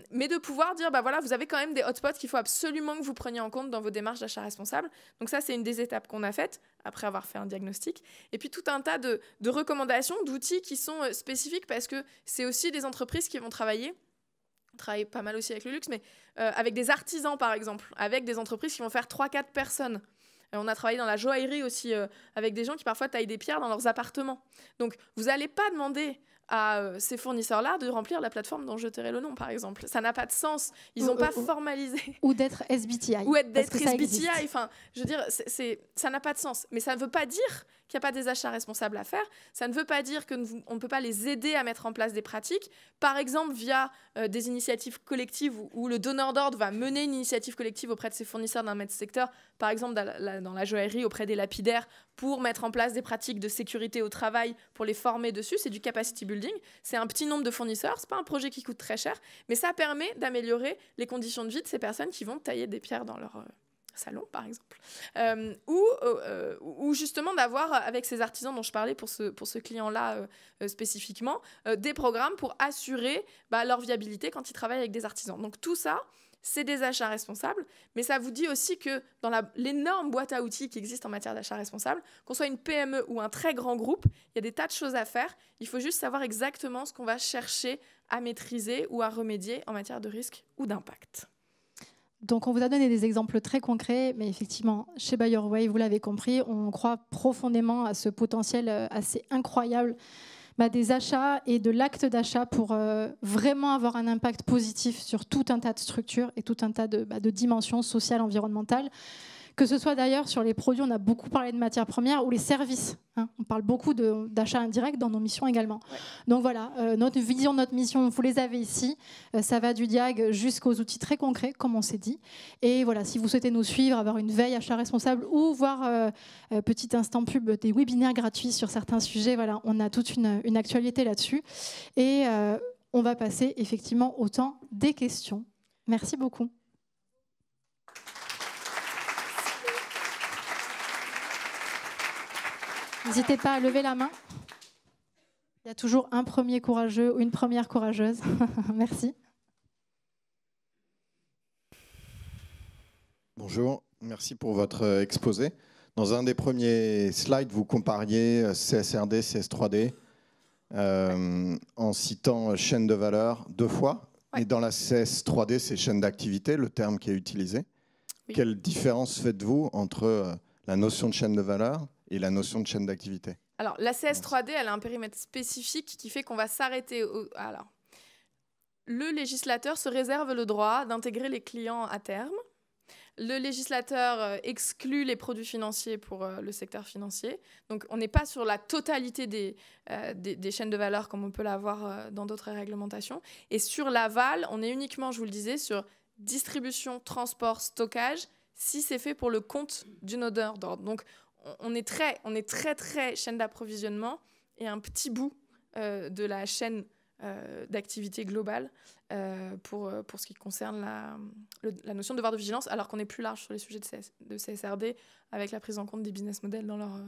mais de pouvoir dire, voilà, vous avez quand même des hotspots qu'il faut absolument que vous preniez en compte dans vos démarches d'achat responsable. Donc ça, c'est une des étapes qu'on a faites après avoir fait un diagnostic. Et puis tout un tas de recommandations, d'outils qui sont spécifiques, parce que c'est aussi des entreprises qui vont travailler. On travaille pas mal aussi avec le luxe, mais avec des artisans, par exemple, avec des entreprises qui vont faire 3-4 personnes. On a travaillé dans la joaillerie aussi, avec des gens qui parfois taillent des pierres dans leurs appartements. Donc, vous n'allez pas demander à ces fournisseurs-là de remplir la plateforme dont je tairai le nom, par exemple. Ça n'a pas de sens. Ils n'ont pas formalisé. Ou d'être SBTI. Ou d'être SBTI. Enfin, je veux dire, ça n'a pas de sens. Mais ça ne veut pas dire qu'il n'y a pas des achats responsables à faire. Ça ne veut pas dire qu'on ne peut pas les aider à mettre en place des pratiques. Par exemple, via des initiatives collectives où le donneur d'ordre va mener une initiative collective auprès de ses fournisseurs d'un même secteur, par exemple dans la joaillerie, auprès des lapidaires, pour mettre en place des pratiques de sécurité au travail, pour les former dessus. C'est du capacity building. C'est un petit nombre de fournisseurs. Ce n'est pas un projet qui coûte très cher, mais ça permet d'améliorer les conditions de vie de ces personnes qui vont tailler des pierres dans leur salon, par exemple. Ou justement d'avoir, avec ces artisans dont je parlais pour ce client-là spécifiquement, des programmes pour assurer leur viabilité quand ils travaillent avec des artisans. Donc tout ça, c'est des achats responsables, mais ça vous dit aussi que dans l'énorme boîte à outils qui existe en matière d'achat responsable, qu'on soit une PME ou un très grand groupe, il y a des tas de choses à faire. Il faut juste savoir exactement ce qu'on va chercher à maîtriser ou à remédier en matière de risque ou d'impact. Donc, on vous a donné des exemples très concrets, mais effectivement, chez Buy Your Way, vous l'avez compris, on croit profondément à ce potentiel assez incroyable des achats et de l'acte d'achat pour vraiment avoir un impact positif sur tout un tas de structures et tout un tas de dimensions sociales, environnementales. Que ce soit d'ailleurs sur les produits, on a beaucoup parlé de matières premières, ou les services. On parle beaucoup d'achats indirects dans nos missions également. Ouais. Donc voilà, notre vision, notre mission, vous les avez ici. Ça va du diag jusqu'aux outils très concrets, comme on s'est dit. Et voilà, si vous souhaitez nous suivre, avoir une veille achat responsable ou voir, petit instant pub, des webinaires gratuits sur certains sujets, voilà, on a toute une actualité là-dessus. Et on va passer effectivement au temps des questions. Merci beaucoup. N'hésitez pas à lever la main. Il y a toujours un premier courageux ou une première courageuse. Merci. Bonjour, merci pour votre exposé. Dans un des premiers slides, vous compariez CSRD, CS3D en citant chaîne de valeur 2 fois. Ouais. Et dans la CS3D, c'est chaîne d'activité, le terme qui est utilisé. Oui. Quelle différence faites-vous entre la notion de chaîne de valeur et la notion de chaîne d'activité? Alors, la CS3D, elle a un périmètre spécifique qui fait qu'on va s'arrêter. Alors, le législateur se réserve le droit d'intégrer les clients à terme. Le législateur exclut les produits financiers pour le secteur financier. Donc, on n'est pas sur la totalité des chaînes de valeur comme on peut l'avoir dans d'autres réglementations. Et sur l'aval, on est uniquement, je vous le disais, sur distribution, transport, stockage, si c'est fait pour le compte d'une donneur d'ordre. Donc, on est très chaîne d'approvisionnement et un petit bout de la chaîne d'activité globale pour ce qui concerne la notion de devoir de vigilance, alors qu'on est plus large sur les sujets de CSRD avec la prise en compte des business models dans leur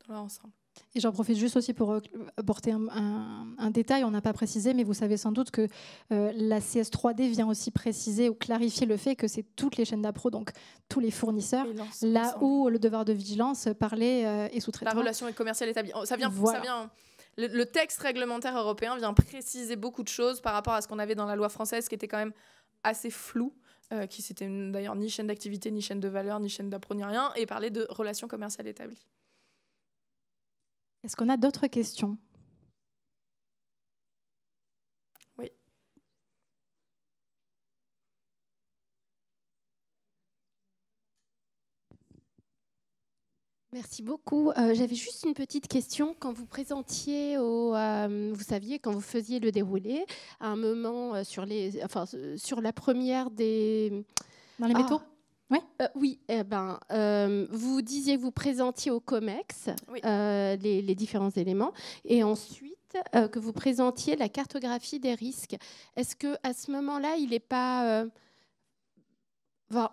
ensemble. Et j'en profite juste aussi pour apporter un détail, on n'a pas précisé, mais vous savez sans doute que la CS3D vient aussi préciser ou clarifier le fait que c'est toutes les chaînes d'appro, donc tous les fournisseurs, là où le devoir de vigilance parlait et sous-traitant. La relation commerciale établie. Ça vient, voilà. Le texte réglementaire européen vient préciser beaucoup de choses par rapport à ce qu'on avait dans la loi française, qui était quand même assez flou, qui c'était d'ailleurs ni chaîne d'activité, ni chaîne de valeur, ni chaîne d'appro, ni rien, et parlait de relations commerciales établies. Est-ce qu'on a d'autres questions? Oui. Merci beaucoup. J'avais juste une petite question. Quand vous présentiez, vous saviez, quand vous faisiez le déroulé, à un moment sur la première des... Dans les métaux? Oui, vous disiez que vous présentiez au COMEX oui. les différents éléments et ensuite que vous présentiez la cartographie des risques. Est-ce qu'à ce moment-là, il n'est pas...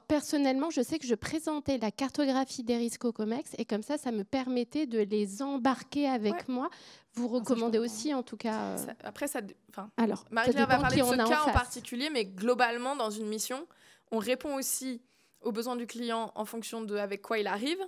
personnellement, je sais que je présentais la cartographie des risques au COMEX et comme ça me permettait de les embarquer avec moi. Vous recommandez aussi, en tout cas... Alors, Marie-Claire va parler de ce cas en particulier, mais globalement, dans une mission, on répond aussi aux besoins du client en fonction de avec quoi il arrive.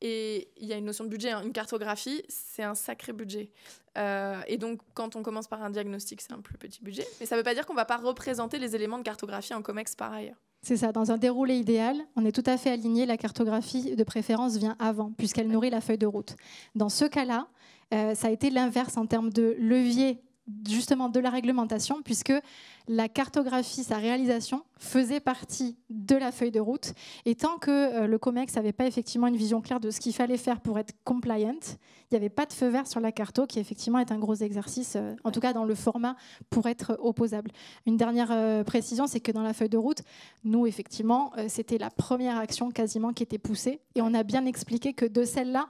Et il y a une notion de budget, une cartographie, c'est un sacré budget. Et donc, quand on commence par un diagnostic, c'est un plus petit budget. Mais ça ne veut pas dire qu'on ne va pas représenter les éléments de cartographie en COMEX par ailleurs. C'est ça, dans un déroulé idéal, on est tout à fait aligné, la cartographie de préférence vient avant, puisqu'elle nourrit la feuille de route. Dans ce cas-là, ça a été l'inverse en termes de levier justement de la réglementation, puisque la cartographie, sa réalisation, faisait partie de la feuille de route. Et tant que le COMEX n'avait pas effectivement une vision claire de ce qu'il fallait faire pour être compliant, il n'y avait pas de feu vert sur la carto, qui effectivement est un gros exercice, en tout cas dans le format, pour être opposable. Une dernière précision, c'est que dans la feuille de route, nous, effectivement, c'était la première action quasiment qui était poussée. Et on a bien expliqué que de celle-là,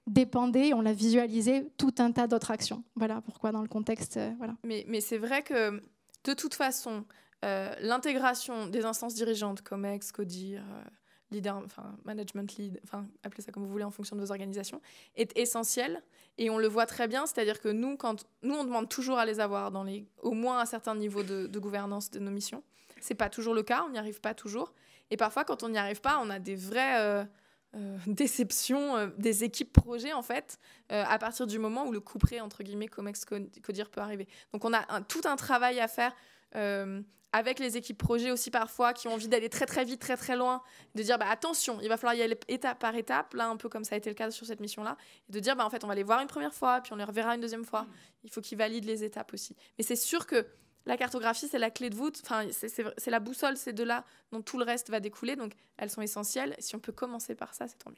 dépendait, on l'a visualisé, tout un tas d'autres actions. Voilà pourquoi dans le contexte... voilà. Mais c'est vrai que, de toute façon, l'intégration des instances dirigeantes, COMEX, CODIR, leader, management lead, appelez ça comme vous voulez en fonction de vos organisations, est essentielle. Et on le voit très bien, c'est-à-dire que nous, on demande toujours à les avoir au moins un certain niveau de gouvernance de nos missions. Ce n'est pas toujours le cas, on n'y arrive pas toujours. Et parfois, quand on n'y arrive pas, on a des vraies... déception des équipes projets en fait à partir du moment où le couperet entre guillemets COMEX CODIR peut arriver. Donc on a tout un travail à faire avec les équipes projets aussi parfois qui ont envie d'aller très très vite, très très loin, de dire attention, il va falloir y aller étape par étape, là un peu comme ça a été le cas sur cette mission là, et de dire en fait on va les voir une première fois puis on les reverra une deuxième fois. Il faut qu'ils valident les étapes aussi. Mais c'est sûr que la cartographie, c'est la clé de voûte, c'est la boussole, c'est de là dont tout le reste va découler, donc elles sont essentielles. Si on peut commencer par ça, c'est tant mieux.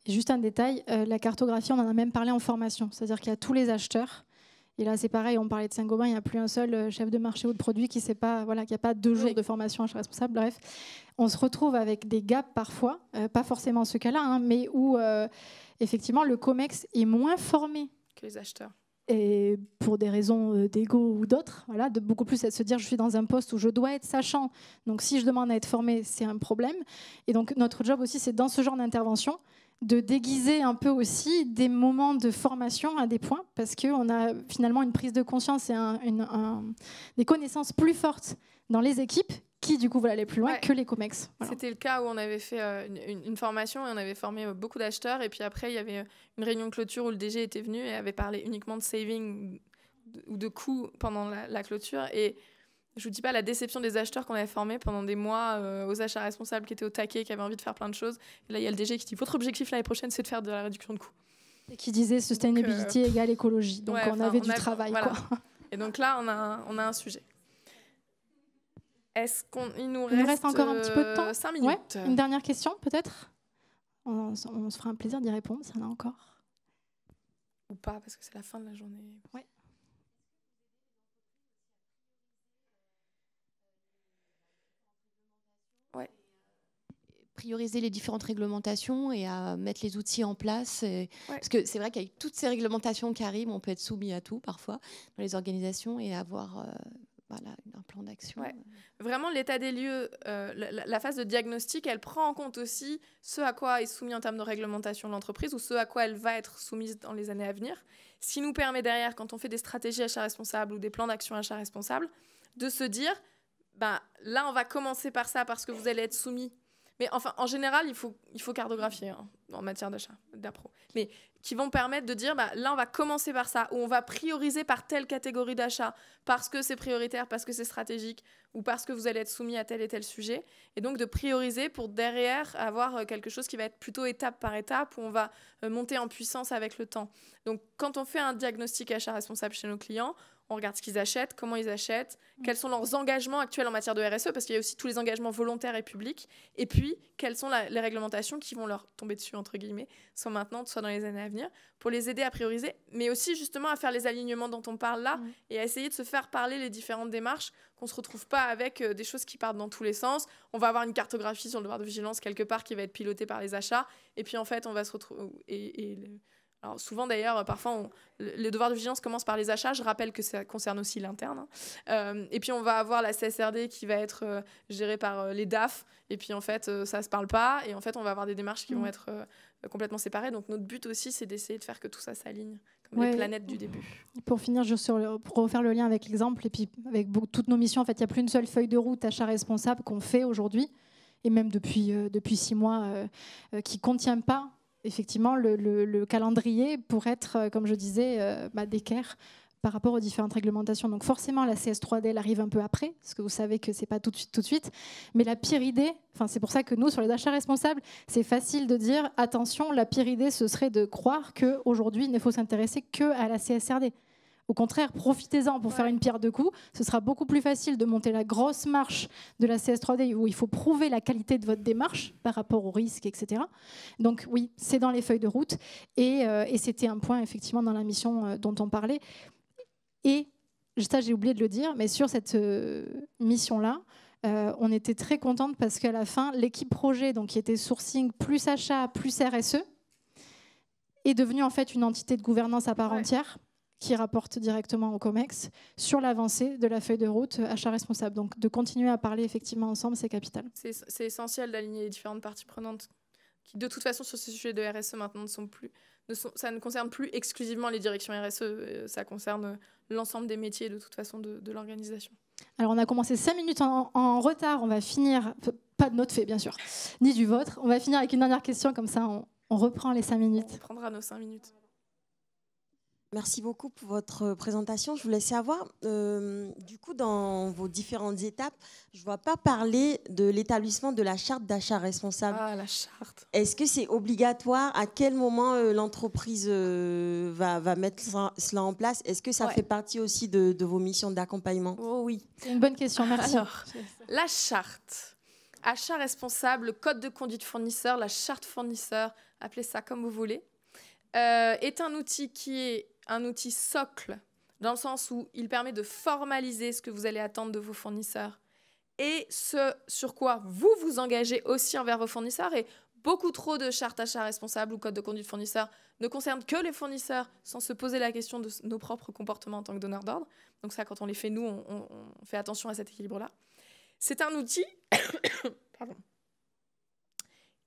Et juste un détail, la cartographie, on en a même parlé en formation, c'est-à-dire qu'il y a tous les acheteurs, et là c'est pareil, on parlait de Saint-Gobain, il n'y a plus un seul chef de marché ou de produit qui ne sait pas, qu'il n'y a pas 2 jours de formation à chaque responsable, bref. On se retrouve avec des gaps parfois, pas forcément ce cas-là, mais où effectivement le COMEX est moins formé que les acheteurs. Et pour des raisons d'ego ou d'autres, de beaucoup plus se dire je suis dans un poste où je dois être sachant, donc si je demande à être formé, c'est un problème. Et donc notre job aussi, c'est dans ce genre d'intervention de déguiser un peu aussi des moments de formation à des points, parce qu'on a finalement une prise de conscience et des connaissances plus fortes dans les équipes qui, du coup, veulent aller plus loin que les COMEX. Voilà. C'était le cas où on avait fait une formation et on avait formé beaucoup d'acheteurs. Et puis après, il y avait une réunion de clôture où le DG était venu et avait parlé uniquement de saving ou de coûts pendant la clôture. Et je vous dis pas la déception des acheteurs qu'on avait formés pendant des mois aux achats responsables qui étaient au taquet, qui avaient envie de faire plein de choses. Et là, il y a le DG qui dit « Votre objectif l'année prochaine, c'est de faire de la réduction de coûts. » Et qui disait « Sustainability égale écologie ». Donc on avait du travail. Voilà. Quoi. Et donc là, on a un sujet. Est-ce qu'il nous reste encore un petit peu de temps? 5 minutes. Une dernière question, peut-être? On se fera un plaisir d'y répondre, s'il y en a encore. Ou pas, parce que c'est la fin de la journée. Ouais. Prioriser les différentes réglementations et à mettre les outils en place. Parce que c'est vrai qu'avec toutes ces réglementations qui arrivent, on peut être soumis à tout parfois dans les organisations et avoir un plan d'action. Ouais. Vraiment, l'état des lieux, la phase de diagnostic, elle prend en compte aussi ce à quoi est soumis en termes de réglementation l'entreprise ou ce à quoi elle va être soumise dans les années à venir. Ce qui nous permet derrière, quand on fait des stratégies achats responsables ou des plans d'action achats responsables, de se dire, là, on va commencer par ça parce que vous allez être soumis. Mais enfin, en général, il faut cartographier en matière d'achat, d'appro. Mais qui vont permettre de dire, là, on va commencer par ça, ou on va prioriser par telle catégorie d'achat, parce que c'est prioritaire, parce que c'est stratégique, ou parce que vous allez être soumis à tel et tel sujet. Et donc, de prioriser pour derrière avoir quelque chose qui va être plutôt étape par étape, où on va monter en puissance avec le temps. Donc, quand on fait un diagnostic achat responsable chez nos clients, on regarde ce qu'ils achètent, comment ils achètent, quels sont leurs engagements actuels en matière de RSE, parce qu'il y a aussi tous les engagements volontaires et publics, et puis quelles sont les réglementations qui vont leur tomber dessus, entre guillemets, soit maintenant, soit dans les années à venir, pour les aider à prioriser, mais aussi justement à faire les alignements dont on parle là, et à essayer de se faire parler les différentes démarches, qu'on ne se retrouve pas avec des choses qui partent dans tous les sens. On va avoir une cartographie sur le devoir de vigilance quelque part qui va être pilotée par les achats, et puis en fait, on va se retrouver... Alors souvent d'ailleurs, parfois, le devoir de vigilance commence par les achats. Je rappelle que ça concerne aussi l'interne. Et puis on va avoir la CSRD qui va être gérée par les DAF. Et puis en fait, ça ne se parle pas. Et en fait, on va avoir des démarches qui vont être complètement séparées. Donc notre but aussi, c'est d'essayer de faire que tout ça s'aligne, comme les planètes du début. Pour finir, pour refaire le lien avec l'exemple, et puis avec toutes nos missions, en fait, il n'y a plus une seule feuille de route achat responsable qu'on fait aujourd'hui, et même depuis 6 mois, qui ne contient pas effectivement le calendrier pour être, comme je disais, d'équerre par rapport aux différentes réglementations. Donc forcément, la CS3D, elle arrive un peu après, parce que vous savez que ce n'est pas tout de suite. Mais la pire idée, c'est pour ça que nous, sur les achats responsables, c'est facile de dire, attention, la pire idée, ce serait de croire qu'aujourd'hui, il ne faut s'intéresser qu'à la CSRD. Au contraire, profitez-en pour faire une pierre deux coups. Ce sera beaucoup plus facile de monter la grosse marche de la CS3D où il faut prouver la qualité de votre démarche par rapport aux risques, etc. Donc oui, c'est dans les feuilles de route. Et c'était un point, effectivement, dans la mission dont on parlait. Et ça, j'ai oublié de le dire, mais sur cette mission-là, on était très contente parce qu'à la fin, l'équipe projet, donc, qui était sourcing plus achat, plus RSE, est devenue en fait une entité de gouvernance à part entière, qui rapporte directement au COMEX sur l'avancée de la feuille de route achat responsable. Donc de continuer à parler effectivement ensemble, c'est capital. C'est essentiel d'aligner les différentes parties prenantes qui, de toute façon, sur ces sujets de RSE maintenant, ça ne concerne plus exclusivement les directions RSE, ça concerne l'ensemble des métiers de toute façon de l'organisation. Alors on a commencé 5 minutes en retard, on va finir, pas de notre fait bien sûr, ni du vôtre, on va finir avec une dernière question, comme ça on reprend les 5 minutes. On prendra nos 5 minutes. Merci beaucoup pour votre présentation. Je voulais savoir, du coup, dans vos différentes étapes, je ne vois pas parler de l'établissement de la charte d'achat responsable. Ah, la charte. Est-ce que c'est obligatoire? À quel moment l'entreprise va mettre cela en place? Est-ce que ça fait partie aussi de vos missions d'accompagnement? Oh oui. C'est une bonne question, merci. Alors, la charte, achat responsable, le code de conduite fournisseur, la charte fournisseur, appelez ça comme vous voulez, est un outil qui est un outil socle, dans le sens où il permet de formaliser ce que vous allez attendre de vos fournisseurs et ce sur quoi vous vous engagez aussi envers vos fournisseurs. Et beaucoup trop de chartes achats responsables ou code de conduite fournisseur ne concernent que les fournisseurs sans se poser la question de nos propres comportements en tant que donneurs d'ordre. Donc ça, quand on les fait, nous, on fait attention à cet équilibre-là. C'est un outil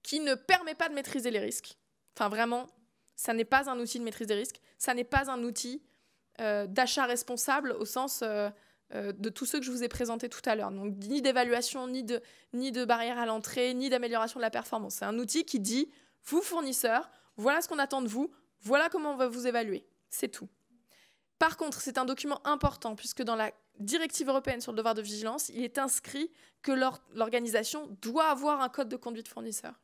qui ne permet pas de maîtriser les risques. Enfin, vraiment, ça n'est pas un outil de maîtrise des risques, ça n'est pas un outil d'achat responsable au sens de tous ceux que je vous ai présentés tout à l'heure. Donc, ni d'évaluation, ni de barrière à l'entrée, ni d'amélioration de la performance. C'est un outil qui dit, vous fournisseurs, voilà ce qu'on attend de vous, voilà comment on va vous évaluer. C'est tout. Par contre, c'est un document important puisque dans la directive européenne sur le devoir de vigilance, il est inscrit que l'organisation doit avoir un code de conduite fournisseur.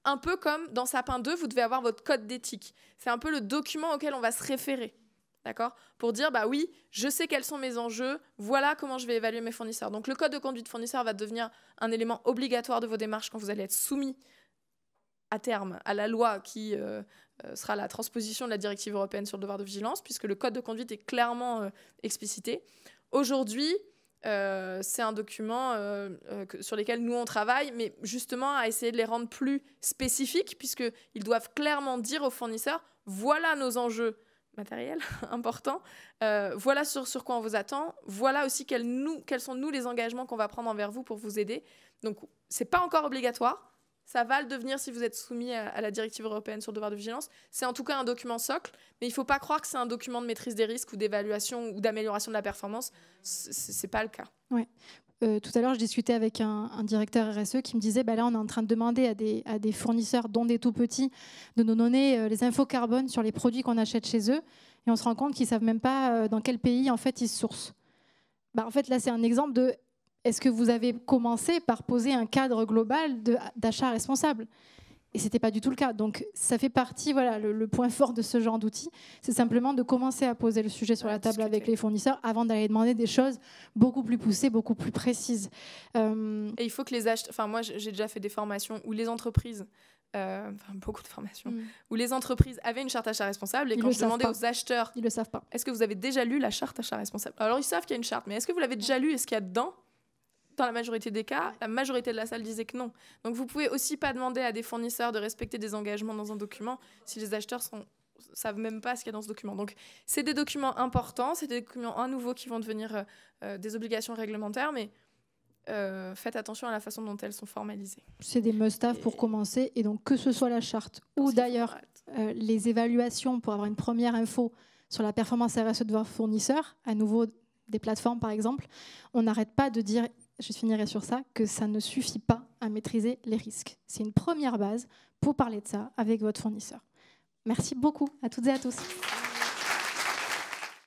Un peu comme dans Sapin 2, vous devez avoir votre code d'éthique. C'est un peu le document auquel on va se référer, d'accord ? Pour dire, bah oui, je sais quels sont mes enjeux, voilà comment je vais évaluer mes fournisseurs. Donc le code de conduite fournisseur va devenir un élément obligatoire de vos démarches quand vous allez être soumis à terme à la loi qui sera la transposition de la directive européenne sur le devoir de vigilance, puisque le code de conduite est clairement explicité. Aujourd'hui, c'est un document sur lequel nous on travaille, mais justement à essayer de les rendre plus spécifiques, puisqu'ils doivent clairement dire aux fournisseurs, voilà nos enjeux matériels importants, voilà sur quoi on vous attend, voilà aussi quels sont nous les engagements qu'on va prendre envers vous pour vous aider. Donc c'est pas encore obligatoire. Ça va le devenir si vous êtes soumis à la directive européenne sur le devoir de vigilance. C'est en tout cas un document socle, mais il ne faut pas croire que c'est un document de maîtrise des risques ou d'évaluation ou d'amélioration de la performance. Ce n'est pas le cas. Ouais. Tout à l'heure, je discutais avec un directeur RSE qui me disait là, on est en train de demander à des fournisseurs, dont des tout petits, de nous donner les infos carbone sur les produits qu'on achète chez eux. Et on se rend compte qu'ils ne savent même pas dans quel pays en fait, ils se sourcent. En fait, là, c'est un exemple de... Est-ce que vous avez commencé par poser un cadre global d'achat responsable ? Et ce n'était pas du tout le cas. Donc, ça fait partie, voilà, le point fort de ce genre d'outil, c'est simplement de commencer à poser le sujet sur la table avec les fournisseurs avant d'aller demander des choses beaucoup plus poussées, beaucoup plus précises. Et il faut que les acheteurs... Enfin, moi, j'ai déjà fait des formations où les entreprises... beaucoup de formations, où les entreprises avaient une charte achat responsable et quand je demandais aux acheteurs... Ils ne le savent pas. Est-ce que vous avez déjà lu la charte achat responsable ? Alors, ils savent qu'il y a une charte, mais est-ce que vous l'avez déjà lu ? Est-ce qu'il y a dedans ? Dans la majorité des cas, la majorité de la salle disait que non. Donc vous pouvez aussi pas demander à des fournisseurs de respecter des engagements dans un document si les acheteurs savent même pas ce qu'il y a dans ce document. Donc c'est des documents importants, c'est des documents à nouveau qui vont devenir des obligations réglementaires, mais faites attention à la façon dont elles sont formalisées. C'est des must-have pour commencer, et donc que ce soit la charte ou d'ailleurs les évaluations pour avoir une première info sur la performance RSE de vos fournisseurs, à nouveau des plateformes par exemple, on n'arrête pas de dire, je finirai sur ça, que ça ne suffit pas à maîtriser les risques. C'est une première base pour parler de ça avec votre fournisseur. Merci beaucoup à toutes et à tous.